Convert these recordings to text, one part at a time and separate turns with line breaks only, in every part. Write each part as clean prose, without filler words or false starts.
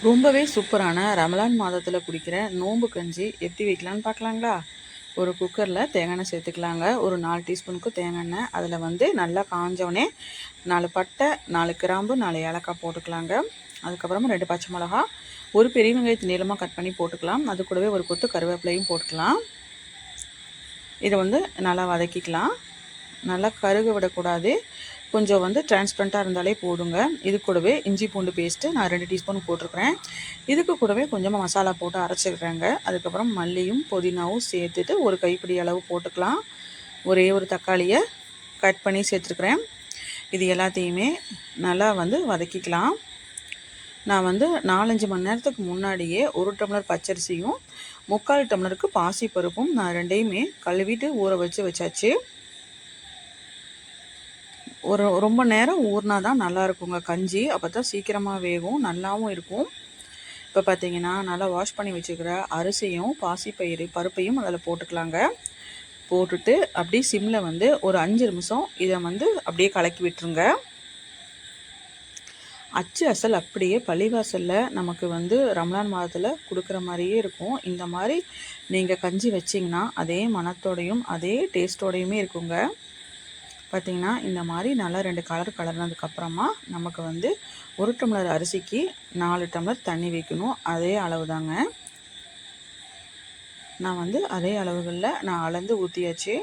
ரொம்பவே சூப்பரான ரமலான் மாதத்தில் குடிக்கிற நோம்பு கஞ்சி எப்படி வைக்கலான்னு பார்க்கலாங்களா. ஒரு குக்கரில் தேங்காய் எண்ணெய் சேர்த்துக்கலாங்க. ஒரு 4 டீஸ்பூனுக்கு தேங்காய் எண்ணெய். அதில் வந்து நல்லா காஞ்சோடனே 4 பட்டை, 4 கிராம்பு, 4 ஏலக்காய் போட்டுக்கலாங்க. அதுக்கப்புறமா 2 பச்சை மிளகா, ஒரு பெரிய வெங்காயத்தை நீளமாக கட் பண்ணி போட்டுக்கலாம். அது கூடவே ஒரு கொத்து கருவேப்பிலையும் போட்டுக்கலாம். இதை வந்து நல்லா வதக்கிக்கலாம். நல்லா கருக விடக்கூடாது. கொஞ்சம் வந்து டிரான்ஸ்பரண்ட்டாக இருந்தாலே போதுங்க. இது கூடவே இஞ்சி பூண்டு பேஸ்ட்டு நான் 2 டீஸ்பூன் போட்டிருக்கிறேன். இதுக்கு கூடவே கொஞ்சமாக மசாலா போட்டு அரைச்சிக்கிறேங்க. அதுக்கப்புறம் மல்லியும் புதினாவும் சேர்த்துட்டு ஒரு கைப்பிடி அளவு போட்டுக்கலாம். ஒரே ஒரு தக்காளியை கட் பண்ணி சேர்த்துருக்குறேன். இது எல்லாத்தையுமே நல்லா வந்து வதக்கிக்கலாம். நான் வந்து 4-5 மணி நேரத்துக்கு முன்னாடியே 1 டம்ளர் பச்சரிசியும் 3/4 டம்ளருக்கு பாசிப்பருப்பும் நான் ரெண்டையுமே கழுவிட்டு ஊற வச்சாச்சு. ரொம்ப நேரம் ஊறினா தான் நல்லா இருக்குங்க கஞ்சி. அப்போ தான் சீக்கிரமாக வேகும், நல்லாவும் இருக்கும். இப்போ பார்த்தீங்கன்னா நல்லா வாஷ் பண்ணி வச்சுக்கிற அரிசியும் பருப்பையும் அதில் போட்டுக்கலாங்க. போட்டுட்டு அப்படியே சிம்மில் வந்து ஒரு 5 நிமிஷம் இதை வந்து அப்படியே கலக்கி விட்டுருங்க. அச்சு அசல் அப்படியே பள்ளிவாசலில் நமக்கு வந்து ரம்லான் மாதத்தில் கொடுக்குற மாதிரியே இருக்கும். இந்த மாதிரி நீங்கள் கஞ்சி வச்சிங்கன்னா அதே மணத்தோடையும் அதே டேஸ்ட்டோடையுமே இருக்குங்க. பார்த்திங்கன்னா இந்த மாதிரி நல்லா 2 கலர் கலர்னதுக்கப்புறமா நமக்கு வந்து 1 டம்ளர் அரிசிக்கு 4 டம்ளர் தண்ணி வைக்கணும். அதே அளவு தாங்க. நான் வந்து அதே அளவுகளில் நான் அளந்து ஊற்றியாச்சு.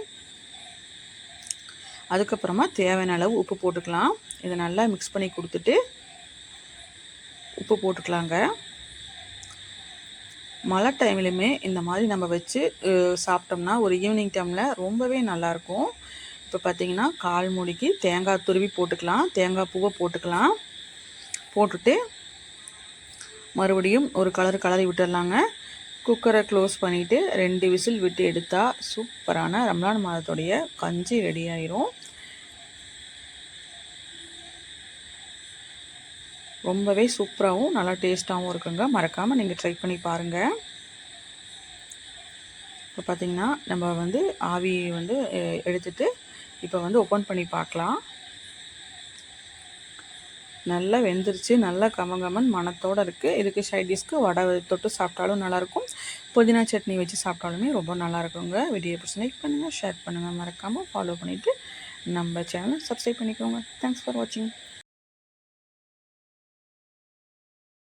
அதுக்கப்புறமா தேவையான அளவு உப்பு போட்டுக்கலாம். இதை நல்லா மிக்ஸ் பண்ணி கொடுத்துட்டு உப்பு போட்டுக்கலாங்க. மழை டைம்லையுமே இந்த மாதிரி நம்ம வச்சு சாப்பிட்டோம்னா ஒரு ஈவினிங் டைமில் ரொம்பவே நல்லாயிருக்கும். இப்போ பார்த்திங்கன்னா 1/4 மூடிக்கு தேங்காய் துருவி போட்டுக்கலாம். தேங்காய் பூவை போட்டுக்கலாம். போட்டுட்டு மறுபடியும் ஒரு கலரி விட்டுடலாங்க. குக்கரை க்ளோஸ் பண்ணிவிட்டு 2 விசில் விட்டு எடுத்தால் சூப்பரான ரம்லான் மாதத்துடைய கஞ்சி ரெடி ஆயிரும். ரொம்பவே சூப்பராகவும் நல்லா டேஸ்ட்டாகவும் இருக்குங்க. மறக்காமல் நீங்கள் ட்ரை பண்ணி பாருங்கள். இப்போ பார்த்திங்கன்னா நம்ம வந்து ஆவி வந்து எடுத்துட்டு இப்போ வந்து ஓப்பன் பண்ணி பார்க்கலாம். நல்லா வெந்துருச்சு. நல்லா கமகமன் மணத்தோடு இருக்குது. இதுக்கு சைட் டிஷ்க்கு வடை தொட்டு சாப்பிட்டாலும் நல்லாயிருக்கும். புதினா சட்னி வச்சு சாப்பிட்டாலுமே ரொம்ப நல்லாயிருக்குங்க. வீடியோ பிடிச்சி லைக் பண்ணுங்கள், ஷேர் பண்ணுங்கள். மறக்காமல் ஃபாலோ பண்ணிவிட்டு நம்ம சேனலை சப்ஸ்கிரைப் பண்ணிக்கோங்க. தேங்க்ஸ் ஃபார் வாட்சிங்.